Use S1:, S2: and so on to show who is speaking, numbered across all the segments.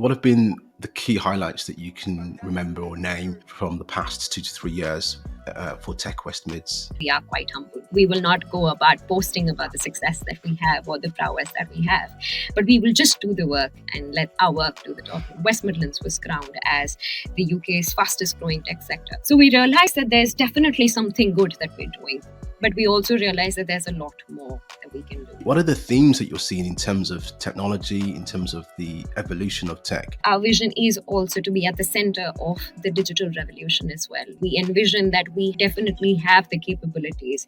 S1: What have been the key highlights that you can remember or name from the past 2 to 3 years for Tech West Mids?
S2: We are quite humble. We will not go about boasting about the success that we have or the prowess that we have, but we will just do the work and let our work do the talking. West Midlands was crowned as the UK's fastest growing tech sector. So we realized that there's definitely something good that we're doing, but we also realize that there's a lot more that we can do.
S1: What are the themes that you're seeing in terms of technology, in terms of the evolution of tech?
S2: Our vision is also to be at the center of the digital revolution as well. We envision that we definitely have the capabilities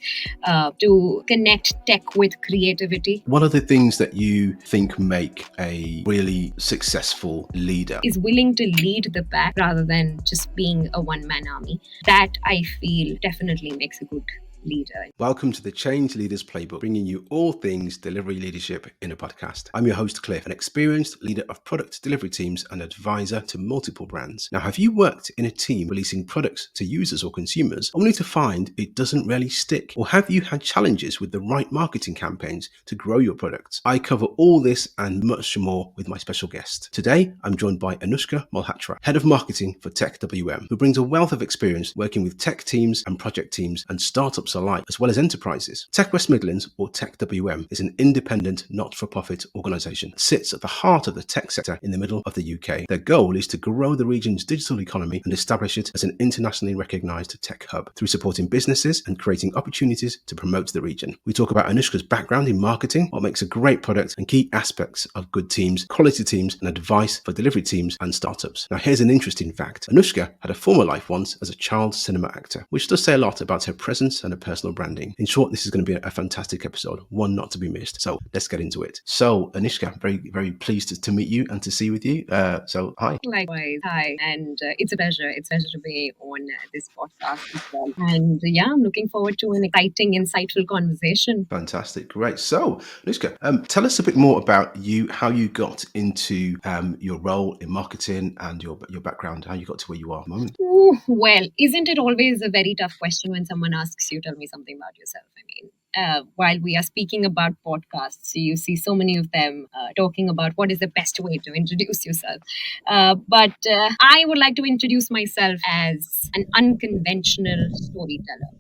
S2: to connect tech with creativity.
S1: What are the things that you think make a really successful leader?
S2: Is willing to lead the pack rather than just being a one-man army. That I feel definitely makes a good leader.
S1: Welcome to the Change Leaders Playbook, bringing you all things delivery leadership in a podcast. I'm your host, Cliff, an experienced leader of product delivery teams and advisor to multiple brands. Now, have you worked in a team releasing products to users or consumers only to find it doesn't really stick? Or have you had challenges with the right marketing campaigns to grow your products? I cover all this and much more with my special guest. Today, I'm joined by Anushka Malhotra, Head of Marketing for TechWM, who brings a wealth of experience working with tech teams and project teams and startups alike, as well as enterprises. Tech West Midlands, or TechWM, is an independent, not-for-profit organisation that sits at the heart of the tech sector in the middle of the UK. Their goal is to grow the region's digital economy and establish it as an internationally recognised tech hub through supporting businesses and creating opportunities to promote the region. We talk about Anushka's background in marketing, what makes a great product, and key aspects of good teams, quality teams, and advice for delivery teams and startups. Now, here's an interesting fact. Anushka had a former life once as a child cinema actor, which does say a lot about her presence and her personal branding. In short, this is going to be a fantastic episode, one not to be missed. So let's get into it. So Anushka, very, very pleased to meet you and to see with you. So hi.
S2: Likewise, hi, and it's a pleasure. It's a pleasure to be on this podcast as well. And yeah, I'm looking forward to an exciting, insightful conversation.
S1: Fantastic, great. So Anushka, tell us a bit more about you, how you got into your role in marketing and your background, how you got to where you are at the moment.
S2: Ooh, well, isn't it always a very tough question when someone asks you, tell me something about yourself? I mean, while we are speaking about podcasts, you see so many of them talking about what is the best way to introduce yourself. But I would like to introduce myself as an unconventional storyteller.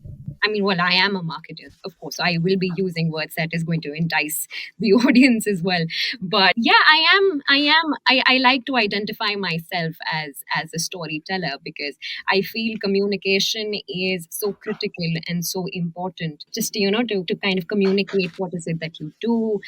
S2: I mean, well, I am a marketer, of course. So I will be using words that is going to entice the audience as well. But yeah, I like to identify myself as a storyteller because I feel communication is so critical and so important. Just, to kind of communicate what is it that you do,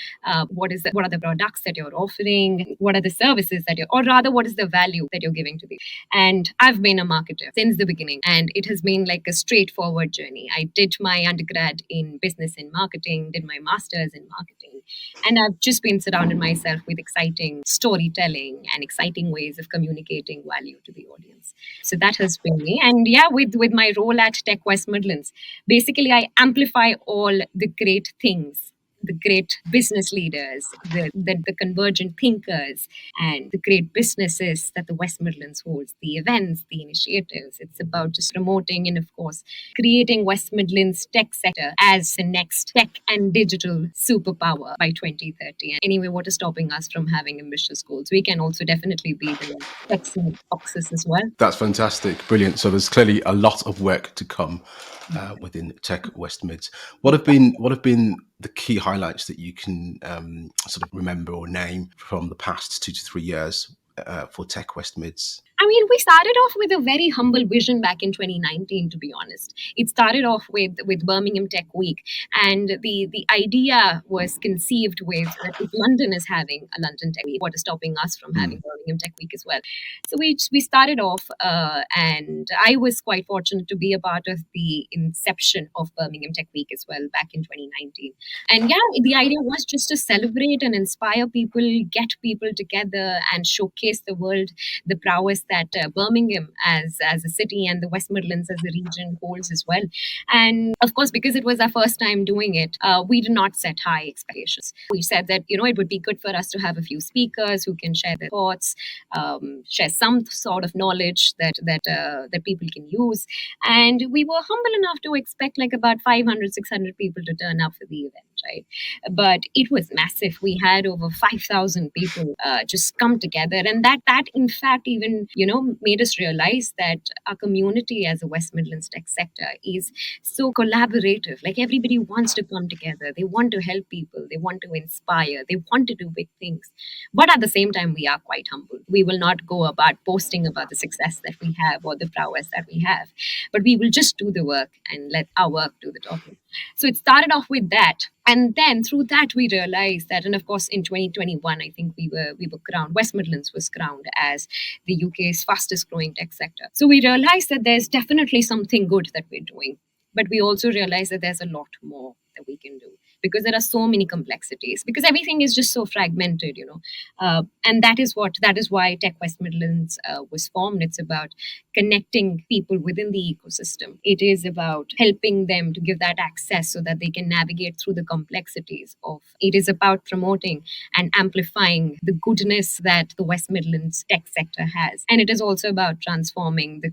S2: what are the products that you're offering, what are the services or rather, what is the value that you're giving to the. And I've been a marketer since the beginning, and it has been like a straightforward journey. I did my undergrad in business and marketing, did my master's in marketing, and I've just been surrounded myself with exciting storytelling and exciting ways of communicating value to the audience. So that has been me. And yeah, with my role at Tech West Midlands, basically I amplify all the great things, the great business leaders, the convergent thinkers, and the great businesses that the West Midlands holds, the events, the initiatives. It's about just promoting and, of course, creating West Midlands tech sector as the next tech and digital superpower by 2030. And anyway, what is stopping us from having ambitious goals? We can also definitely be the checks and boxes as well.
S1: That's fantastic, brilliant. So there's clearly a lot of work to come within Tech West Mids. What have been the key highlights that you can sort of remember or name from the past 2 to 3 years for Tech West Mids?
S2: I mean, we started off with a very humble vision back in 2019, to be honest. It started off with Birmingham Tech Week. And the idea was conceived with that if London is having a London Tech Week, what is stopping us from having Birmingham Tech Week as well? So we started off and I was quite fortunate to be a part of the inception of Birmingham Tech Week as well back in 2019. And yeah, the idea was just to celebrate and inspire people, get people together and showcase the world, the prowess that Birmingham as a city and the West Midlands as a region holds as well. And of course, because it was our first time doing it, we did not set high expectations. We said that, it would be good for us to have a few speakers who can share their thoughts, share some sort of knowledge that people can use. And we were humble enough to expect like about 500, 600 people to turn up for the event. right? But it was massive. We had over 5,000 people just come together, and that in fact even made us realize that our community as a West Midlands tech sector is so collaborative. Like everybody wants to come together. They want to help people. They want to inspire. They want to do big things. But at the same time, we are quite humble. We will not go about posting about the success that we have or the prowess that we have, but we will just do the work and let our work do the talking. So it started off with that. And then through that, we realized that, and of course, in 2021, I think we were crowned, West Midlands was crowned as the UK's fastest growing tech sector. So we realized that there's definitely something good that we're doing, but we also realized that there's a lot more that we can do because there are so many complexities, because everything is just so fragmented, and that is why Tech West Midlands was formed. It's about connecting people within the ecosystem. It is about helping them to give that access so that they can navigate through the complexities of it. Is about promoting and amplifying the goodness that the West Midlands tech sector has. And it is also about transforming the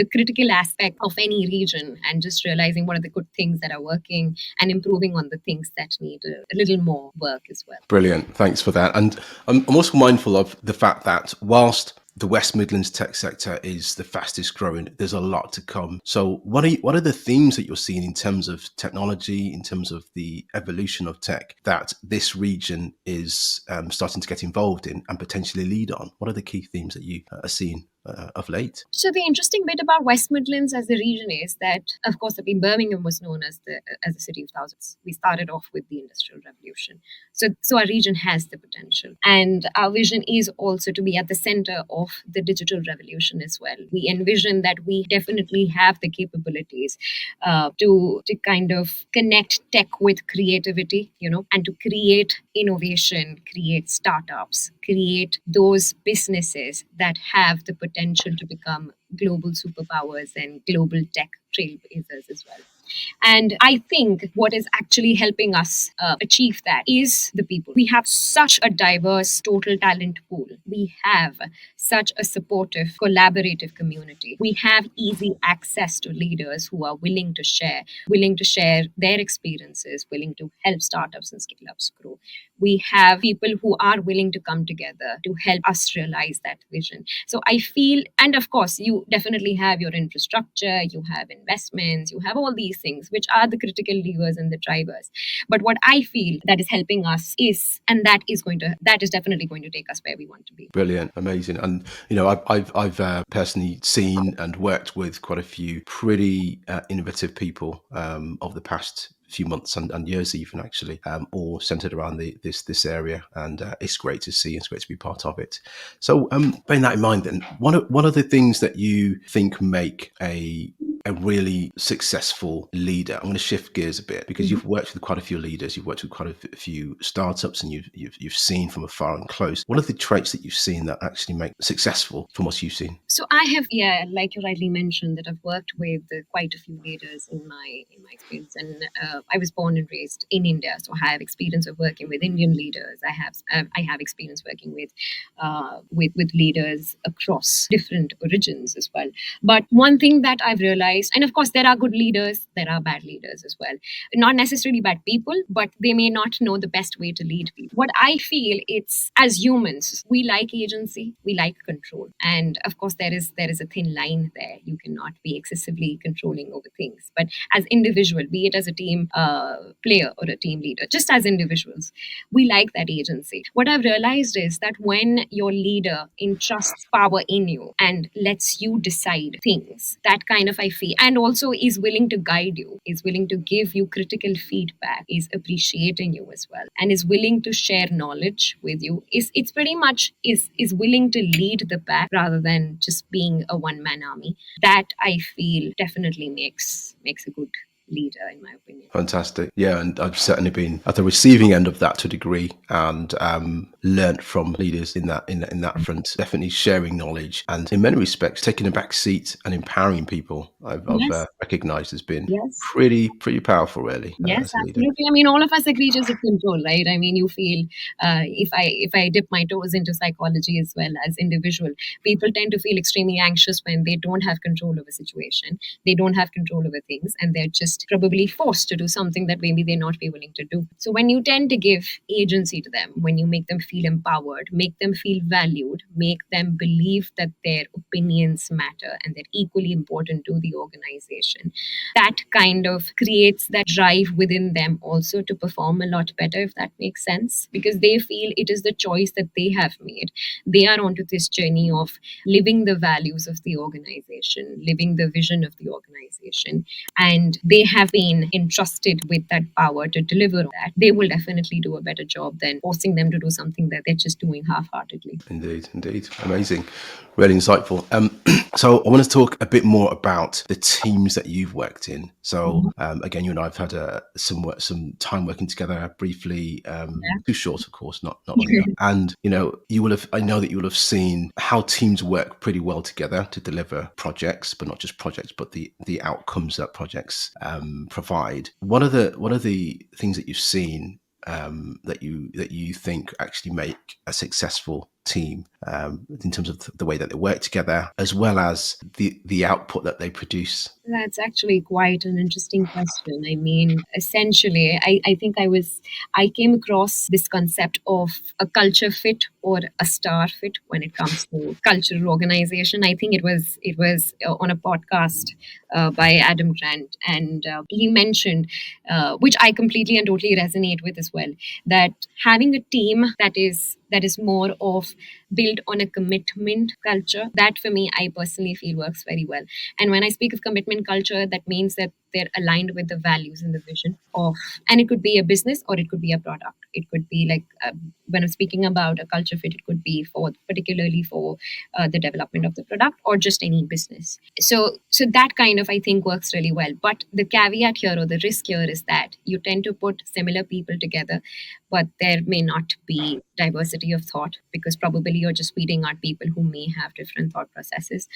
S2: critical aspect of any region and just realizing what are the good things that are working and improving on the things that need a little more work as well.
S1: Brilliant. Thanks for that. And I'm also mindful of the fact that whilst the West Midlands tech sector is the fastest growing, there's a lot to come. So what are the themes that you're seeing in terms of technology, in terms of the evolution of tech that this region is starting to get involved in and potentially lead on? What are the key themes that you are seeing of late?
S2: So the interesting bit about West Midlands as a region is that, of course, Birmingham was known as the city of thousands. We started off with the Industrial Revolution, so our region has the potential, and our vision is also to be at the center of the digital revolution as well. We envision that we definitely have the capabilities to kind of connect tech with creativity, and to create innovation, create startups, create those businesses that have the potential to become global superpowers and global tech trailblazers as well. And I think what is actually helping us achieve that is the people. We have such a diverse total talent pool. We have such a supportive, collaborative community. We have easy access to leaders who are willing to share their experiences, willing to help startups and scale ups grow. We have people who are willing to come together to help us realize that vision. So I feel, and of course, you definitely have your infrastructure, you have investments, you have all these things, which are the critical levers and the drivers. But what I feel that is helping us is, and that is definitely going to take us where we want to be.
S1: Brilliant, amazing. And I've personally seen and worked with quite a few pretty innovative people over the past few months and years even, actually, all centered around this area, and it's great to see. It's great to be part of it. So bearing that in mind, then what are the things that you think make a really successful leader? I'm going to shift gears a bit, because you've worked with quite a few leaders, you've worked with quite a few startups, and you've seen from afar and close. What are the traits that you've seen that actually make successful from what you've seen?
S2: So I have, like you rightly mentioned, that I've worked with quite a few leaders in my experience, and I was born and raised in India, so I have experience of working with Indian leaders. I have experience working with leaders across different origins as well. But one thing that I've realized, and of course there are good leaders, there are bad leaders as well. Not necessarily bad people, but they may not know the best way to lead people. What I feel, it's as humans, we like agency, we like control, and of course there is a thin line there. You cannot be excessively controlling over things. But as individual, be it as a team player or a team leader, just as individuals, we like that agency. What I've realized is that when your leader entrusts power in you and lets you decide things, that kind of, I feel, and also is willing to guide you, is willing to give you critical feedback, is appreciating you as well, and is willing to share knowledge with you, it's pretty much is willing to lead the pack rather than just being a one-man army. That I feel definitely makes a good leader, in my opinion.
S1: Fantastic. Yeah, and I've certainly been at the receiving end of that to a degree, and learnt from leaders in that front. Definitely sharing knowledge, and in many respects taking a back seat and empowering people. I've
S2: Yes.
S1: recognized as being
S2: Yes.
S1: pretty powerful, really,
S2: Yes,
S1: as a leader.
S2: absolutely. I mean, all of us are creatures of control, right? I mean, you feel if I dip my toes into psychology as well as individual, people tend to feel extremely anxious when they don't have control of a situation, they don't have control over things, and they're just almost probably forced to do something that maybe they not be willing to do. So when you tend to give agency to them, when you make them feel empowered, make them feel valued, make them believe that their opinions matter and they're equally important to the organization, that kind of creates that drive within them also to perform a lot better, if that makes sense, because they feel it is the choice that they have made. They are onto this journey of living the values of the organization, living the vision of the organization, and they have been entrusted with that power to deliver that. They will definitely do a better job than forcing them to do something that they're just doing half-heartedly.
S1: Indeed, indeed. Amazing. Really insightful. So I want to talk a bit more about the teams that you've worked in. So again, you and I have had some time working together briefly, too short, of course, not long enough. And, I know that you will have seen how teams work pretty well together to deliver projects, but not just projects, but the outcomes that projects provide. What are the things that you've seen that you think actually make a successful team in terms of the way that they work together, as well as the output that they produce?
S2: That's actually quite an interesting question. I mean, essentially, I think I came across this concept of a culture fit or a star fit when it comes to cultural organization. I think it was on a podcast by Adam Grant, and he mentioned, which I completely and totally resonate with as well, that having a team that is more of built on a commitment culture, that for me, I personally feel works very well. And when I speak of commitment culture, that means that they're aligned with the values and the vision of, and it could be a business or it could be a product. It could be like, when I'm speaking about a culture fit, it could be particularly for the development of the product or just any business. So that kind of, I think, works really well. But the caveat here or the risk here is that you tend to put similar people together, but there may not be diversity of thought, because probably you're just weeding out people who may have different thought processes.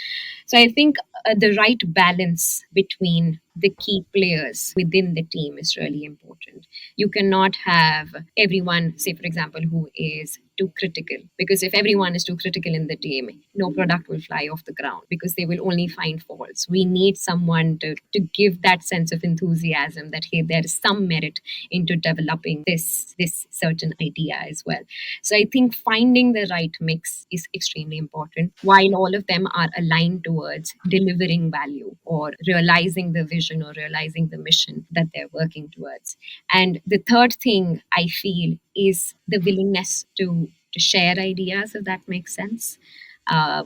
S2: So I think the right balance between the key players within the team is really important. You cannot have everyone, say, for example, who is too critical, because if everyone is too critical in the team, no product will fly off the ground because they will only find faults. We need someone to give that sense of enthusiasm that, hey, there is some merit into developing this certain idea as well. So I think finding the right mix is extremely important, while all of them are aligned towards delivering value or realizing the vision or realizing the mission that they're working towards. And the third thing I feel is the willingness to share ideas, if that makes sense.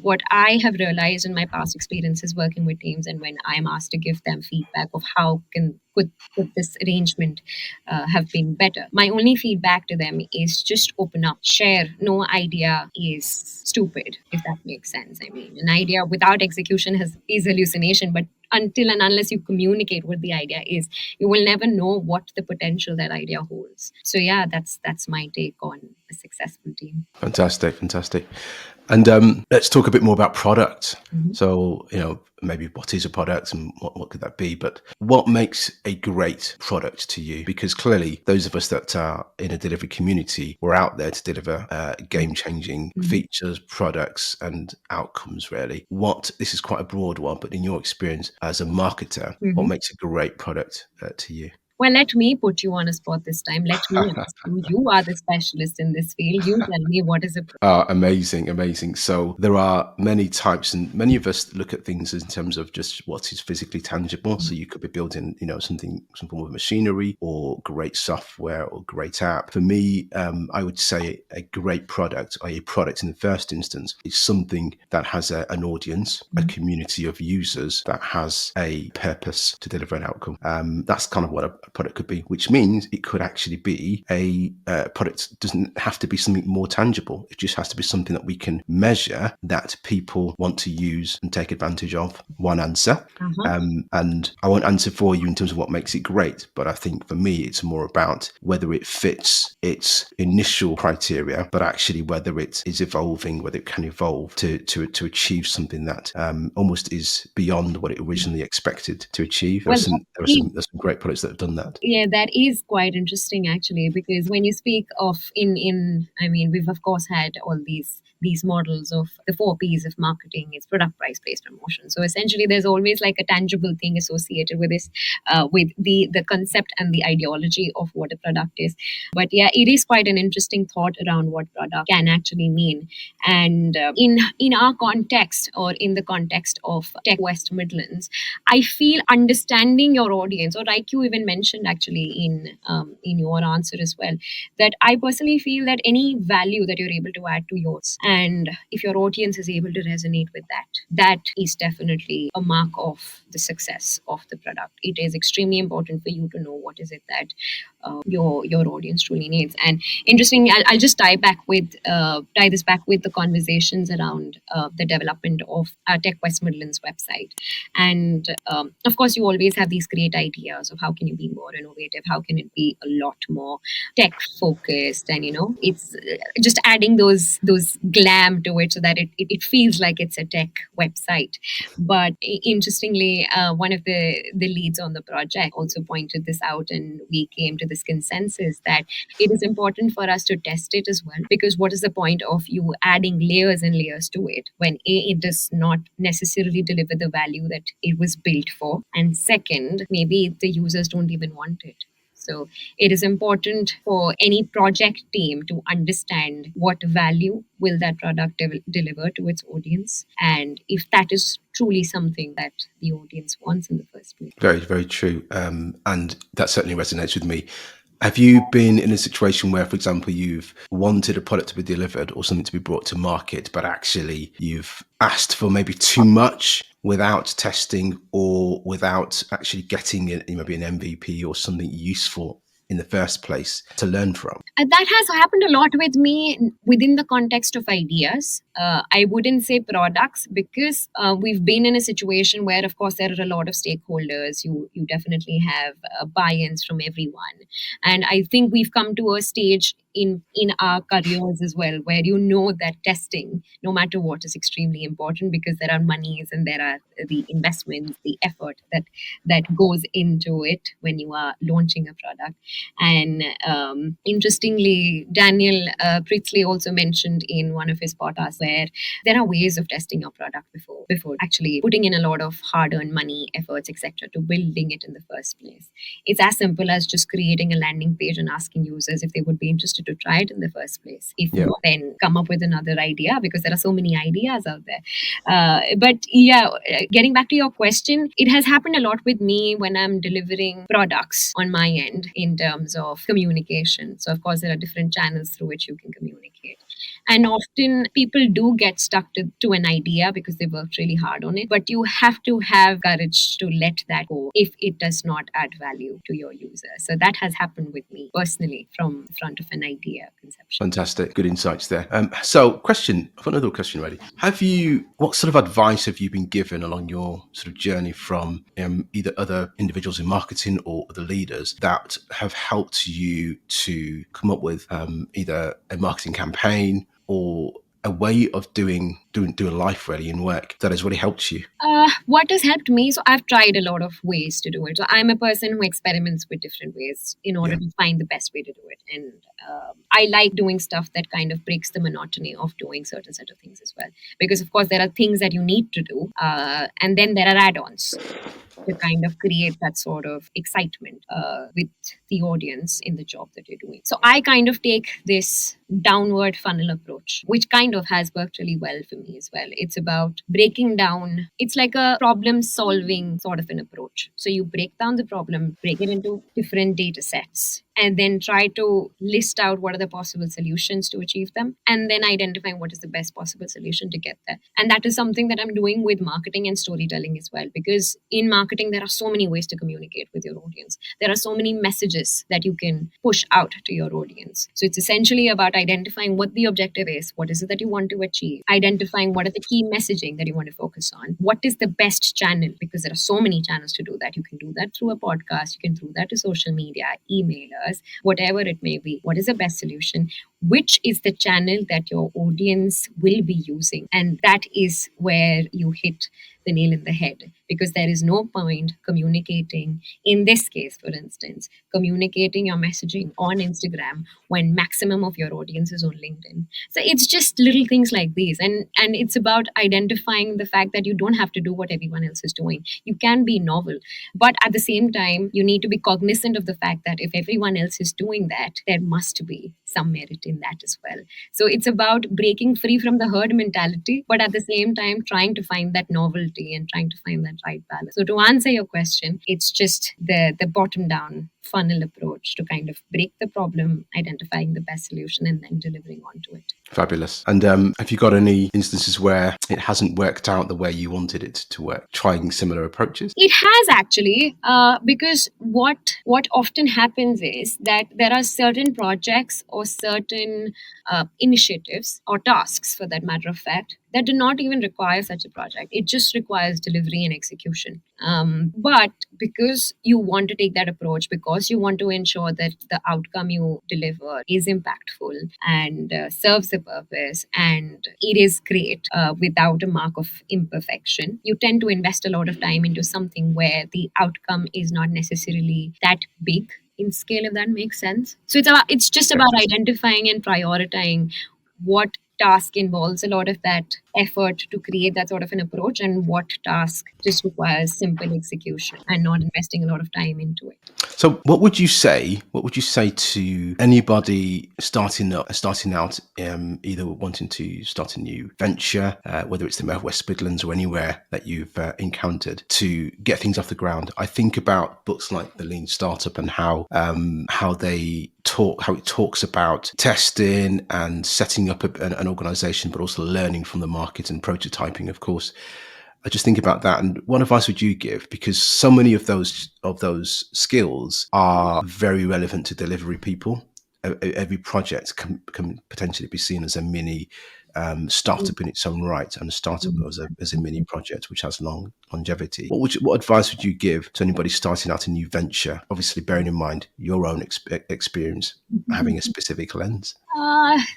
S2: What I have realized in my past experiences working with teams, and when I'm asked to give them feedback of how could this arrangement have been better, my only feedback to them is just open up, share. No idea is stupid, if that makes sense. I mean, an idea without execution is hallucination, but until and unless you communicate what the idea is, you will never know what the potential that idea holds. So yeah, that's my take on a successful team.
S1: Fantastic. And let's talk a bit more about product.
S2: Mhm.
S1: So, maybe what is a product and what could that be? But what makes a great product to you? Because clearly, those of us that are in a delivery community, we're out there to deliver game-changing
S2: Mhm.
S1: features, products, and outcomes, really. This is quite a broad one, but in your experience as a marketer, what
S2: Mhm.
S1: makes a great product to you?
S2: Well, let me put you on a spot this time. Let me ask you. You are the specialist in this field. You tell me, what is a
S1: Amazing. So there are many types, and many of us look at things in terms of just what is physically tangible. So you could be building, some form of machinery or great software or great app. For me, I would say a great product, or a product in the first instance, is something that has an audience, a community of users that has a purpose to deliver an outcome. That's kind of what a product could be, which means it could actually be a product. Doesn't have to be something more tangible. It just has to be something that we can measure, that people want to use and take advantage of. One answer.
S2: uh-huh.
S1: And I won't answer for you in terms of what makes it great, but I think for me, it's more about whether it fits its initial criteria, but actually whether it is evolving, whether it can evolve to achieve something that almost is beyond what it originally expected to achieve.
S2: Well,
S1: There's some great products that have done that.
S2: yeah, that is quite interesting actually, because when you speak of in I mean, we've of course had all these these models of the 4 Ps of marketing is product, price, place, promotion. So essentially, there's always like a tangible thing associated with this, with the concept and the ideology of what a product is. But yeah, it is quite an interesting thought around what product can actually mean. And in our context, or in the context of Tech West Midlands, I feel understanding your audience, or like you even mentioned actually in your answer as well, that I personally feel that any value that you're able to add to yours, and if your audience is able to resonate with that, that is definitely a mark of the success of the product. It is extremely important for you to know what is it that your audience truly needs. And interestingly, I'll just tie this back with the conversations around the development of our Tech West Midlands website. And of course, you always have these great ideas of how can you be more innovative, how can it be a lot more tech focused, and it's just adding those glam to it so that it feels like it's a tech website. But interestingly, one of the leads on the project also pointed this out, and we came to this consensus that it is important for us to test it as well, because what is the point of you adding layers and layers to it when it does not necessarily deliver the value that it was built for, and second, maybe the users don't even want it. So it is important for any project team to understand what value will that product deliver to its audience, and if that is truly something that the audience wants in the first place.
S1: Very, very true. And that certainly resonates with me. Have you been in a situation where, for example, you've wanted a product to be delivered or something to be brought to market, but actually you've asked for maybe too much without testing or without actually getting maybe an MVP or something useful in the first place to learn from?
S2: That has happened a lot with me within the context of ideas. I wouldn't say products, because we've been in a situation where, of course, there are a lot of stakeholders. You definitely have buy-ins from everyone, and I think we've come to a stage in our careers as well where that testing, no matter what, is extremely important, because there are monies and there are the investments, the effort that goes into it when you are launching a product. And interestingly, Daniel Priestley also mentioned in one of his podcasts where there are ways of testing your product before actually putting in a lot of hard-earned money, efforts, etc., to building it in the first place. It's as simple as just creating a landing page and asking users if they would be interested to try it in the first place. If not, then come up with another idea, because there are so many ideas out there. But yeah, getting back to your question, it has happened a lot with me when I'm delivering products on my end in terms of communication. So of course, there are different channels through which you can communicate. And often people do get stuck to an idea because they worked really hard on it. But you have to have courage to let that go if it does not add value to your user. So that has happened with me personally from the front of an idea conception.
S1: Fantastic. Good insights there. So I've got another question ready. What sort of advice have you been given along your sort of journey from either other individuals in marketing or other leaders that have helped you to come up with either a marketing campaign or a way of doing life really in work that has really helped you?
S2: What has helped me? So I've tried a lot of ways to do it. So I'm a person who experiments with different ways in order to find the best way to do it. And I like doing stuff that kind of breaks the monotony of doing certain set of things as well. Because of course there are things that you need to do, and then there are add-ons to kind of create that sort of excitement with the audience in the job that you're doing. So I kind of take this downward funnel approach, which kind of has worked really well for me as well. It's about breaking down, it's like a problem solving sort of an approach. So you break down the problem, break it into different data sets, and then try to list out what are the possible solutions to achieve them, and then identify what is the best possible solution to get there. And that is something that I'm doing with marketing and storytelling as well, because in marketing there are so many ways to communicate with your audience. There are so many messages that you can push out to your audience. So it's essentially about identifying what the objective is, what is it that you want to achieve, identifying what are the key messaging that you want to focus on, what is the best channel, because there are so many channels to do that. You can do that through a podcast, you can do that to social media, emailers, whatever it may be. What is the best solution? which is the channel that your audience will be using. And that is where you hit the nail in the head, because there is no point communicating, in this case, for instance, communicating your messaging on Instagram when maximum of your audience is on LinkedIn. So it's just little things like these. And it's about identifying the fact that you don't have to do what everyone else is doing. You can be novel, but at the same time, you need to be cognizant of the fact that if everyone else is doing that, there must be some merit in that as well. So it's about breaking free from the herd mentality, but at the same time, trying to find that novelty and trying to find that right balance. So to answer your question, it's just the bottom down funnel approach to kind of break the problem, identifying the best solution, and then delivering onto it.
S1: Fabulous. And have you got any instances where it hasn't worked out the way you wanted it to work, trying similar approaches?
S2: It has actually, because what often happens is that there are certain projects or certain initiatives or tasks, for that matter of fact, that do not even require such a project. It just requires delivery and execution. But because you want to take that approach, because you want to ensure that the outcome you deliver is impactful and serves the purpose and it is great without a mark of imperfection, you tend to invest a lot of time into something where the outcome is not necessarily that big in scale, if that makes sense. So it's just about identifying and prioritizing what task involves a lot of that effort to create that sort of an approach, and what task just requires simple execution and not investing a lot of time into it.
S1: So what would you say to anybody starting out, either wanting to start a new venture, whether it's the West Midlands or anywhere that you've encountered, to get things off the ground? I think about books like The Lean Startup and how it talks about testing and setting up an organization, but also learning from the market and prototyping, of course. I just think about that. And what advice would you give? Because so many of those skills are very relevant to delivery people. Every project can potentially be seen as a mini startup in its own right, and a startup as a mini project which has long longevity. What advice would you give to anybody starting out a new venture? Obviously, bearing in mind your own experience, having a specific lens.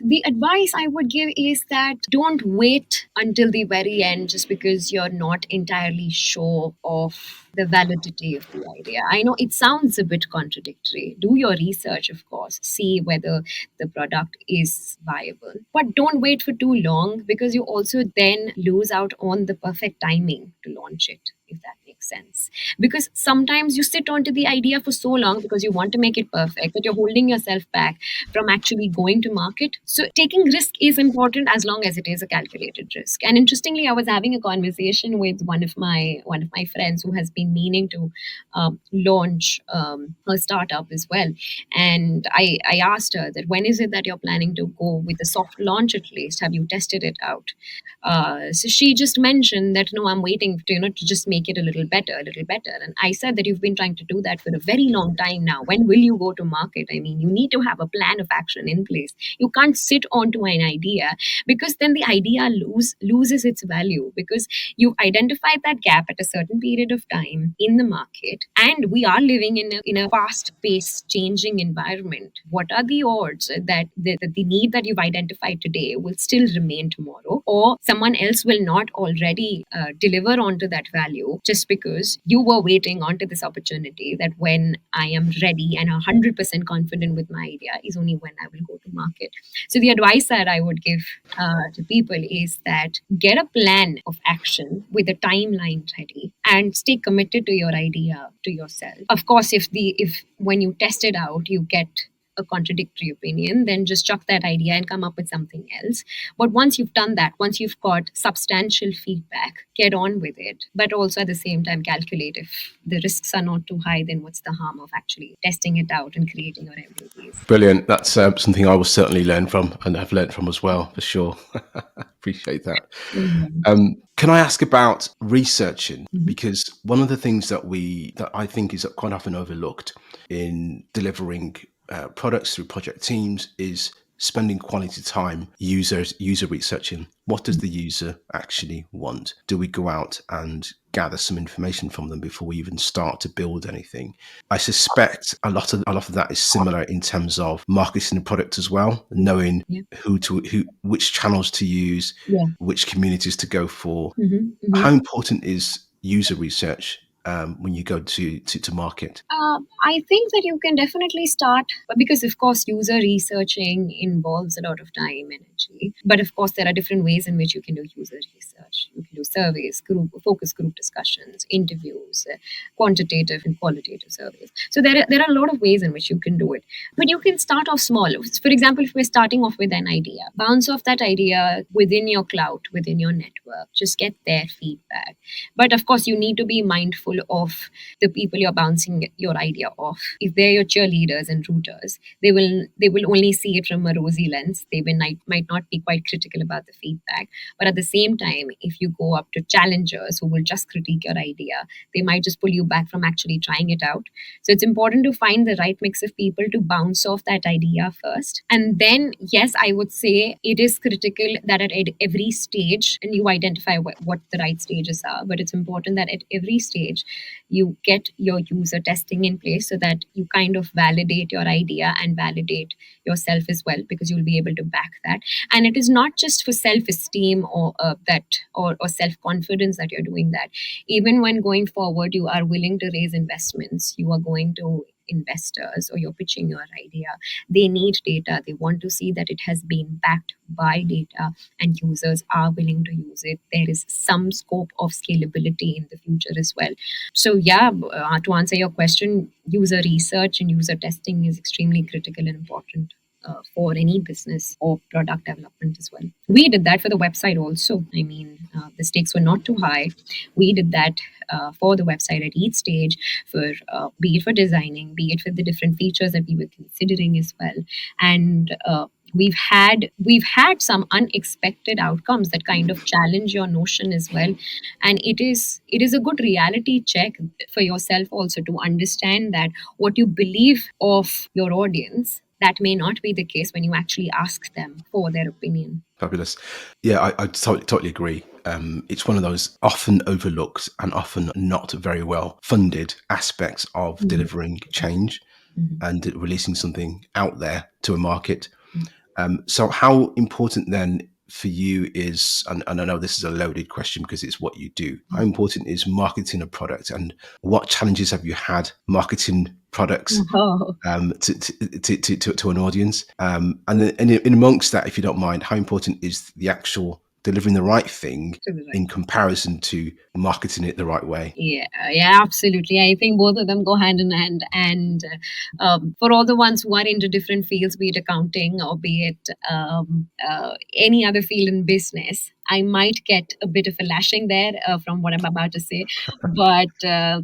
S2: The advice I would give is that don't wait until the very end just because you're not entirely sure of the validity of the idea. I know it sounds a bit contradictory. Do your research, of course, see whether the product is viable. But don't wait for too long, because you also then lose out on the perfect timing to launch it, if that makes sense. Because sometimes you sit onto the idea for so long because you want to make it perfect that you're holding yourself back from actually going to market. So taking risk is important as long as it is a calculated risk. And interestingly, I was having a conversation with one of my friends who has been meaning to launch a startup as well. And I asked her that, when is it that you're planning to go with a soft launch at least? Have you tested it out? So she just mentioned that, no, I'm waiting to just make it a little better. And I said that you've been trying to do that for a very long time now. When will you go to market? I mean, you need to have a plan of action in place. You can't sit onto an idea, because then the idea loses its value, because you've identified that gap at a certain period of time in the market, and we are living in a fast-paced, changing environment. What are the odds that the need that you've identified today will still remain tomorrow, or someone else will not already deliver onto that value just because you were waiting onto this opportunity that when I am ready and 100% confident with my idea is only when I will go to market. So the advice that I would give to people is that get a plan of action with a timeline ready and stay committed to your idea, to yourself. Of course, if when you test it out, you get a contradictory opinion, then just chuck that idea and come up with something else. But once you've done that, once you've got substantial feedback, get on with it. But also at the same time, calculate if the risks are not too high, then what's the harm of actually testing it out and creating your MVPs?
S1: Brilliant. That's something I will certainly learn from, and have learned from as well, for sure. Appreciate that. Can I ask about researching? Because one of the things that I think is quite often overlooked in delivering products through project teams is spending quality time user researching. What does the user actually want? Do we go out and gather some information from them before we even start to build anything? I suspect a lot of that is similar in terms of marketing the product as well, knowing
S2: Yeah.
S1: which channels to use,
S2: Yeah.
S1: which communities to go for.
S2: Mm-hmm.
S1: How
S2: Mm-hmm.
S1: important is user research when you go to market?
S2: I think that you can definitely start because, of course, user researching involves a lot of time, energy. But of course, there are different ways in which you can do user research. You can do surveys, focus group discussions, interviews, quantitative and qualitative surveys. So there are a lot of ways in which you can do it. But you can start off small. For example, if we're starting off with an idea, bounce off that idea within your cloud, within your network. Just get their feedback. But of course, you need to be mindful of the people you're bouncing your idea off. If they're your cheerleaders and rooters, they will only see it from a rosy lens. They might not be quite critical about the feedback. But at the same time, if you go up to challengers who will just critique your idea, they might just pull you back from actually trying it out. So it's important to find the right mix of people to bounce off that idea first. And then, yes, I would say it is critical that at every stage, and you identify what the right stages are, but it's important that at every stage, you get your user testing in place so that you kind of validate your idea and validate yourself as well, because you'll be able to back that. And it is not just for self-esteem or self-confidence that you're doing that. Even when going forward, you are willing to raise investments, you are going to investors, or you're pitching your idea, they need data. They want to see that it has been backed by data and users are willing to use it. There is some scope of scalability in the future as well. So yeah, to answer your question, user research and user testing is extremely critical and important for any business or product development as well. We did that for the website also. I mean, the stakes were not too high. We did that for the website at each stage, for be it for designing, be it for the different features that we were considering as well. And we've had some unexpected outcomes that kind of challenge your notion as well. And it is a good reality check for yourself also to understand that what you believe of your audience, that may not be the case when you actually ask them for their opinion.
S1: Fabulous. Yeah, I totally agree. It's one of those often overlooked and often not very well funded aspects of
S2: Mhm.
S1: delivering change
S2: Mhm.
S1: and releasing something out there to a market. So how important then for you is, and I know this is a loaded question because it's what you do, how important is marketing a product, and what challenges have you had marketing products
S2: Oh,
S1: to an audience? And then, and in amongst that, if you don't mind, how important is the actual delivering the right thing
S2: to the right.
S1: in comparison to marketing it the right way?
S2: Yeah, yeah, absolutely. I think both of them go hand in hand. And for all the ones who are into different fields, be it accounting or be it any other field in business, I might get a bit of a lashing there from what I'm about to say. But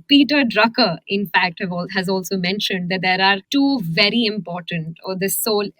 S2: Peter Drucker, in fact, has also mentioned that there are two very important, or the sole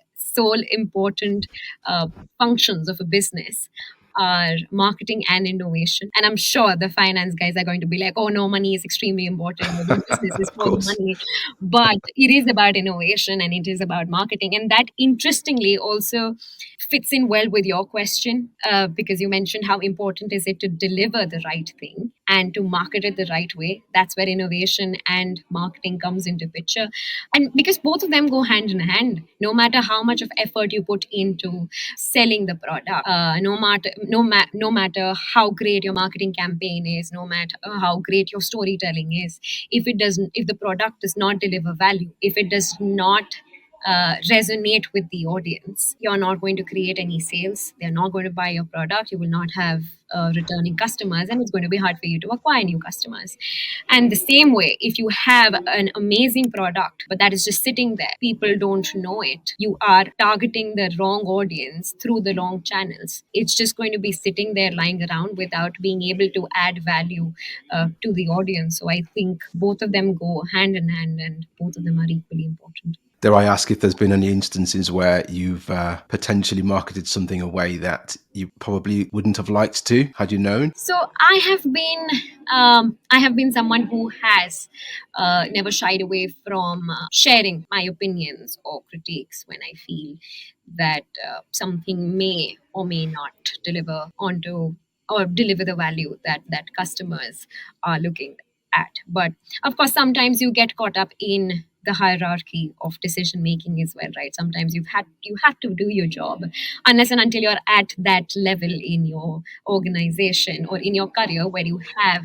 S2: important uh, functions of a business are marketing and innovation. And I'm sure the finance guys are going to be like, oh no, money is extremely important. Maybe business is
S1: Of
S2: for the
S1: course.
S2: money. But it is about innovation and it is about marketing. And that interestingly also fits in well with your question, because you mentioned how important is it to deliver the right thing and to market it the right way. That's where innovation and marketing comes into picture. And because both of them go hand in hand, no matter how much of effort you put into selling the product, no matter how great your marketing campaign is, no matter how great your storytelling is, if the product does not deliver value, if it does not resonate with the audience, you're not going to create any sales. They're not going to buy your product. You will not have returning customers, and it's going to be hard for you to acquire new customers. And the same way, if you have an amazing product, but that is just sitting there, people don't know it, you are targeting the wrong audience through the wrong channels. It's just going to be sitting there lying around without being able to add value to the audience. So I think both of them go hand in hand and both of them are equally important.
S1: Dare I ask if there's been any instances where you've potentially marketed something away that you probably wouldn't have liked to, had you known?
S2: So I have been someone who has never shied away from sharing my opinions or critiques when I feel that something may or may not deliver onto or deliver the value that customers are looking at. But of course, sometimes you get caught up in the hierarchy of decision making as well, right? Sometimes you have to do your job unless and until you're at that level in your organization or in your career where you have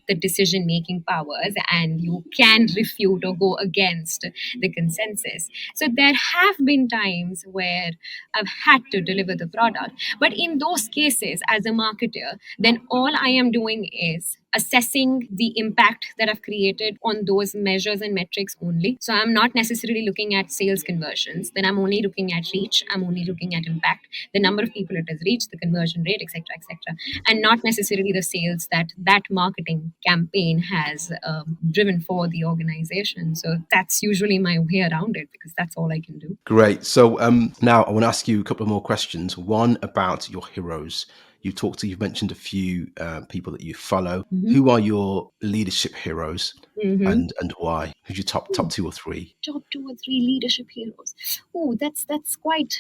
S2: the decision making powers and you can refute or go against the consensus. So there have been times where I've had to deliver the product, but in those cases, as a marketer, then all I am doing is assessing the impact that I've created on those measures and metrics only. So I'm not necessarily looking at sales conversions. Then I'm only looking at reach. I'm only looking at impact, the number of people it has reached, the conversion rate, etc., and not necessarily the sales that marketing campaign has driven for the organization. So that's usually my way around it because that's all I can do.
S1: Great. So now I want to ask you a couple of more questions. One about your heroes. You've mentioned a few people that you follow.
S2: Mhm.
S1: Who are your leadership heroes,
S2: Mhm.
S1: and why? Who's your top two or three?
S2: Top two or three leadership heroes. Oh, that's quite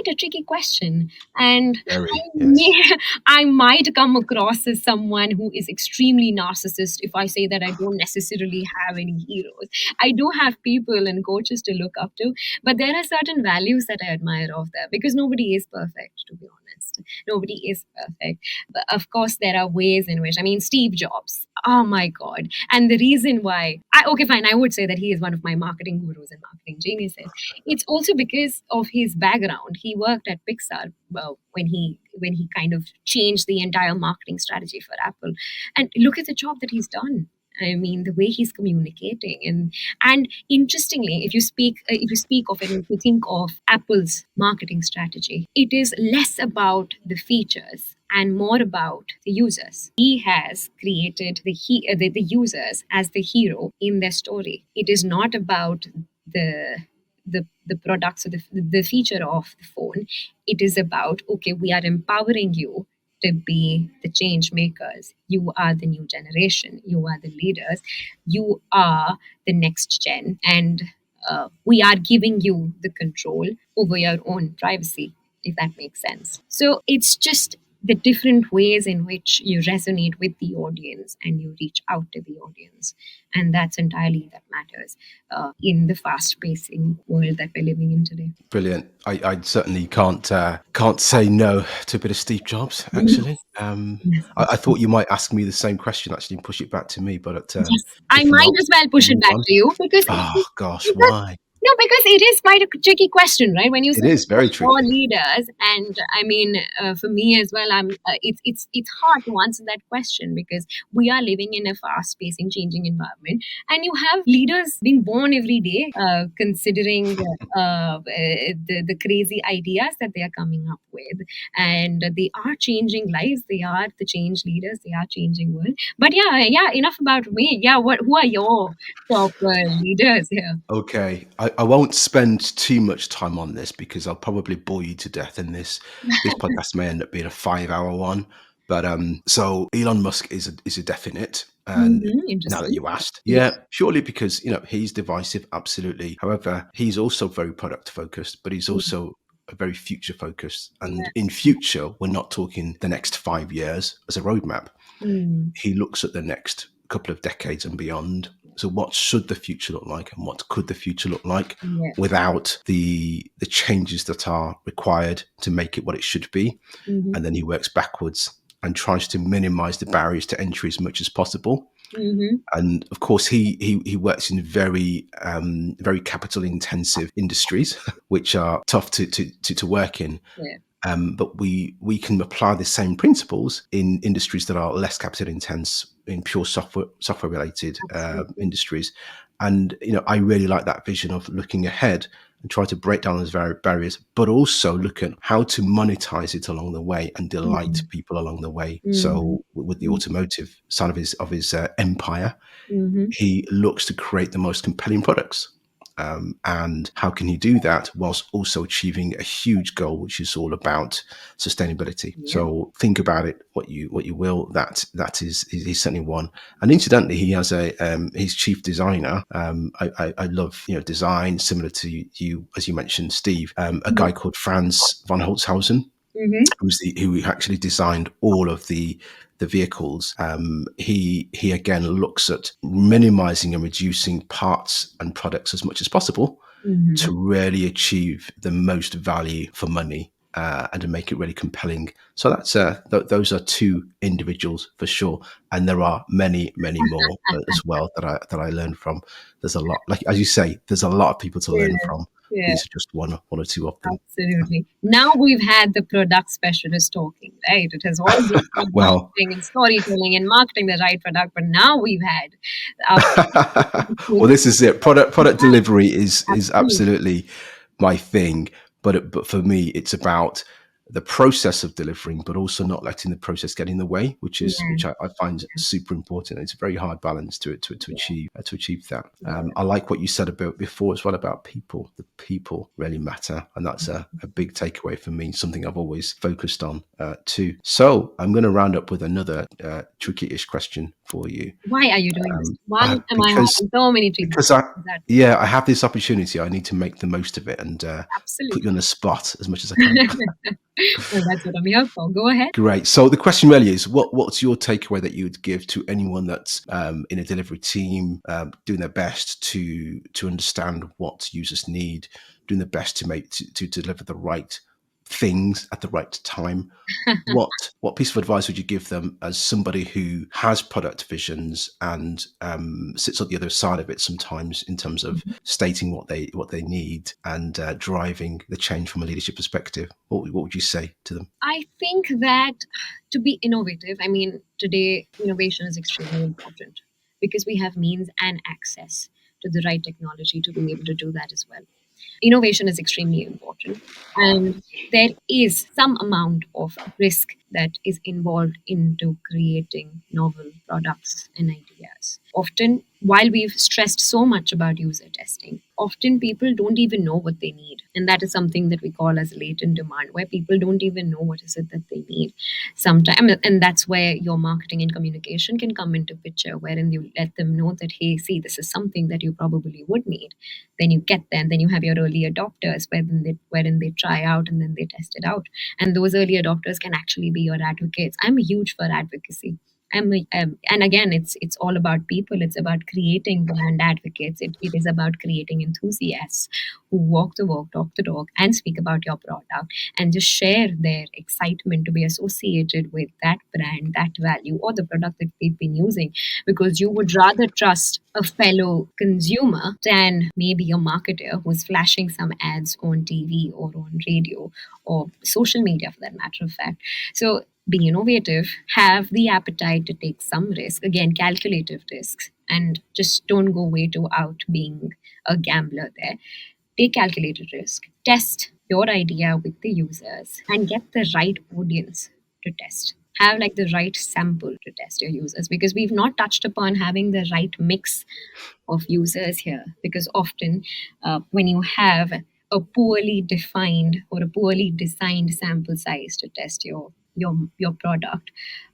S2: a tricky question, and
S1: Very,
S2: may,
S1: yes.
S2: I might come across as someone who is extremely narcissist if I say that I don't necessarily have any heroes. I do have people and coaches to look up to, but there are certain values that I admire of them because nobody is perfect, to be honest. Nobody is perfect. But of course, there are ways in which, I mean, Steve Jobs. Oh my God. And the reason why, okay, fine, I would say that he is one of my marketing gurus and marketing geniuses. It's also because of his background. He worked at Pixar when he kind of changed the entire marketing strategy for Apple. And look at the job that he's done. I mean, the way he's communicating, and interestingly, if you speak of it, if you think of Apple's marketing strategy, it is less about the features and more about the users. He has created the users as the hero in their story. It is not about the the products or the feature of the phone. It is about, okay, we are empowering you to be the change makers. You are the new generation. You are the leaders. You are the next gen. And we are giving you the control over your own privacy, if that makes sense. So it's just the different ways in which you resonate with the audience and you reach out to the audience. And that's entirely that matters in the fast pacing world that we're living in today.
S1: Brilliant. I certainly can't say no to a bit of Steve Jobs.
S2: Mhm.
S1: Actually,
S2: Yes.
S1: I thought you might ask me the same question actually and push it back to me, but
S2: Yes, I
S1: if
S2: might
S1: not,
S2: as well
S1: we'll
S2: push it
S1: move
S2: back
S1: on.
S2: to you
S1: Oh gosh,
S2: because
S1: why?
S2: no, because it is quite a tricky question, right? When you
S1: It
S2: say
S1: is very
S2: for
S1: tricky.
S2: leaders, and I mean, for me as well, it's hard to answer that question because we are living in a fast-pacing, changing environment, and you have leaders being born every day, considering the crazy ideas that they are coming up with, and they are changing lives. They are the change leaders. They are changing world. But yeah, enough about me. Yeah, who are your top leaders here?
S1: Okay, I won't spend too much time on this because I'll probably bore you to death, and this podcast may end up being a 5 hour one. But so Elon Musk is a definite, and now that
S2: Interesting.
S1: you asked, yeah,
S2: Yes.
S1: surely because he's divisive, absolutely. However, he's also very product focused, but he's
S2: Mm,
S1: also very future focused. And
S2: yeah.
S1: in future, we're not talking the next 5 years as a roadmap.
S2: Mm,
S1: He looks at the next couple of decades and beyond. So, what should the future look like, and what could the future look like
S2: yeah.
S1: without the changes that are required to make it what it should be?
S2: Mm-hmm.
S1: And then he works backwards and tries to minimize the barriers to entry as much as possible.
S2: Mm-hmm.
S1: And of course, he works in very capital intensive industries, which are tough to work in.
S2: Yeah.
S1: But we can apply the same principles in industries that are less capital intense, in pure software related
S2: Absolutely.
S1: industries. And I really like that vision of looking ahead and try to break down those barriers, but also look at how to monetize it along the way and delight
S2: Mm-hmm.
S1: people along the way.
S2: Mm-hmm.
S1: So with the automotive side of his empire,
S2: Mm-hmm.
S1: he looks to create the most compelling products and how can you do that whilst also achieving a huge goal, which is all about sustainability.
S2: Yeah.
S1: So think about it what you will. That is certainly one. And incidentally, he has a his chief designer. I love design, similar to you as you mentioned, Steve. A guy called Franz von Holzhausen,
S2: Mm-hmm.
S1: who actually designed all of the vehicles. He again looks at minimizing and reducing parts and products as much as possible
S2: Mm-hmm.
S1: to really achieve the most value for money, and to make it really compelling. So that's those are two individuals for sure, and there are many more as well that I learned from. There's a lot, like as you say, there's a lot of people to learn
S2: Yeah.
S1: from.
S2: Yeah.
S1: These are just one or two of them.
S2: Absolutely. Now we've had the product specialist talking, right? It has always been about
S1: Well,
S2: marketing and storytelling and marketing the right product, but now we've had our
S1: well, this is it. Product delivery is
S2: absolutely.
S1: absolutely my thing, but for me, it's about the process of delivering, but also not letting the process get in the way,
S2: Yeah.
S1: which I find super important. It's a very hard balance to
S2: Yeah.
S1: achieve that.
S2: Yeah.
S1: I like what you said about before as well about people. The people really matter, and that's a big takeaway for me. Something I've always focused on too. So I'm going to round up with another tricky-ish question for you.
S2: Why are you doing this? One, am I
S1: Because
S2: having so many treatments?
S1: because I
S2: That
S1: yeah, I have this opportunity. I need to make the most of it and put
S2: absolutely.
S1: you on the spot as much as I can.
S2: Well, that's what I'm here for. Go ahead.
S1: Great. So the question really is, what's your takeaway that you would give to anyone that's in a delivery team, doing their best to understand what users need, doing their best to deliver the right things at the right time? What piece of advice would you give them as somebody who has product visions and sits on the other side of it sometimes in terms of stating what they need and driving the change from a leadership perspective? What would you say to them?
S2: I think that to be innovative, I mean, today innovation is extremely important because we have means and access to the right technology to be able to do that as well. Innovation is extremely important, and there is some amount of risk that is involved into creating novel products and ideas. Often, while we've stressed so much about user testing, often people don't even know what they need, and that is something that we call as latent demand, where people don't even know what is it that they need sometimes. And that's where your marketing and communication can come into picture, wherein you let them know that, hey, see, this is something that you probably would need. Then you get there, and then you have your early adopters wherein they try out and then they test it out, and those early adopters can actually be your advocates. I'm huge for advocacy. And again, it's all about people. It's about creating brand advocates. It is about creating enthusiasts who walk the walk, talk the talk, and speak about your product and just share their excitement to be associated with that brand, that value, or the product that they've been using. Because you would rather trust a fellow consumer than maybe a marketer who's flashing some ads on TV or on radio or social media for that matter of fact. So be innovative, have the appetite to take some risk, again, calculative risks, and just don't go way too out being a gambler there. Take calculated risk, test your idea with the users, and get the right audience to test. Have like the right sample to test your users because we've not touched upon having the right mix of users here because often when you have a poorly defined or a poorly designed sample size to test your product,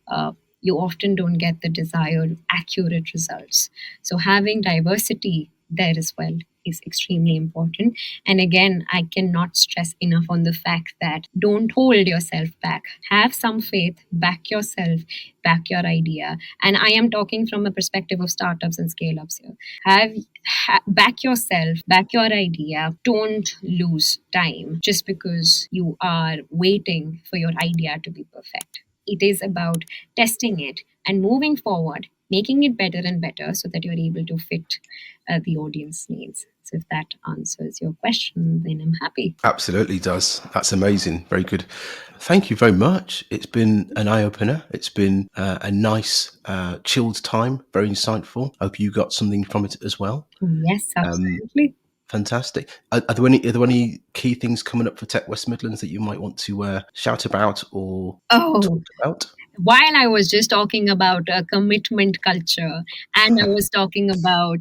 S2: uh, you often don't get the desired accurate results. So having diversity there as well is extremely important. And again, I cannot stress enough on the fact that don't hold yourself back. Have some faith, back yourself, back your idea. And I am talking from a perspective of startups and scale ups here. Back yourself, back your idea. Don't lose time just because you are waiting for your idea to be perfect. It is about testing it and moving forward, making it better and better so that you're able to fit the audience needs. So if that answers your question, then I'm happy.
S1: Absolutely does. That's amazing. Very good. Thank you very much. It's been an eye opener. It's been a nice, chilled time. Very insightful. Hope you got something from it as well.
S2: Yes, absolutely.
S1: Fantastic. Are there any key things coming up for Tech West Midlands that you might want to shout about or talk
S2: Oh,
S1: about?
S2: while I was just talking about commitment culture and I was talking about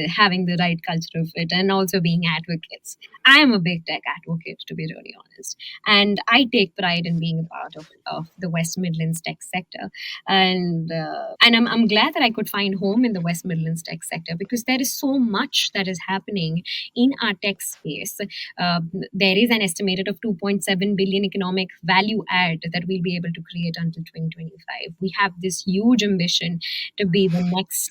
S2: having the right culture of it, and also being advocates. I am a big tech advocate, to be really honest, and I take pride in being a part of the West Midlands tech sector. And I'm glad that I could find home in the West Midlands tech sector, because there is so much that is happening in our tech space. There is an estimated of 2.7 billion economic value add that we'll be able to create until 2025. We have this huge ambition to be the next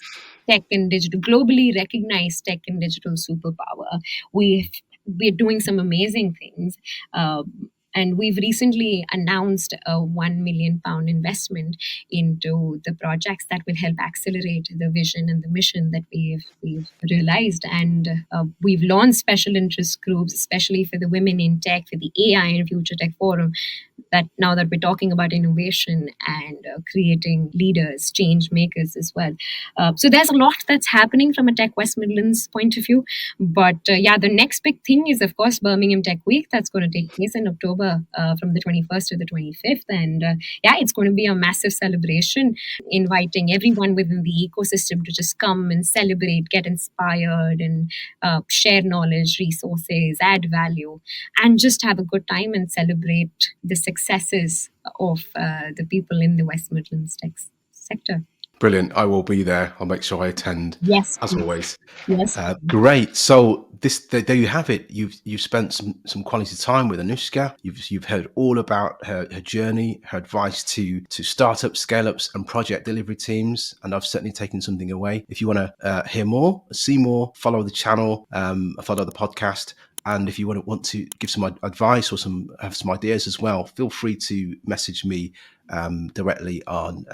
S2: tech and digital, globally recognized tech and digital superpower. We're doing some amazing things. And we've recently announced a £1 million investment into the projects that will help accelerate the vision and the mission that we've realized. And we've launched special interest groups, especially for the women in tech, for the AI and Future Tech Forum. That now that we're talking about innovation and creating leaders, change makers as well. So there's a lot that's happening from a Tech West Midlands point of view. But yeah, the next big thing is, of course, Birmingham Tech Week. That's going to take place in October from the 21st to the 25th. And yeah, it's going to be a massive celebration, inviting everyone within the ecosystem to just come and celebrate, get inspired, and share knowledge, resources, add value, and just have a good time and celebrate the successes of the people in the West Midlands tech sector.
S1: Brilliant. I will be there. I'll make sure I attend,
S2: Yes,
S1: as
S2: please.
S1: always.
S2: Yes.
S1: Great. So there you have it. You've spent some quality time with Anushka. You've heard all about her journey, her advice to startups, scale ups, and project delivery teams. And I've certainly taken something away. If you want to hear more, see more, follow the channel, follow the podcast. And if you want to give some advice or have some ideas as well, feel free to message me directly on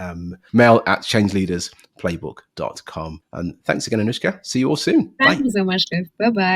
S1: mail@changeleadersplaybook.com. And thanks again, Anushka. See you all soon.
S2: Thank
S1: Bye.
S2: you so much, Cliff. Bye bye.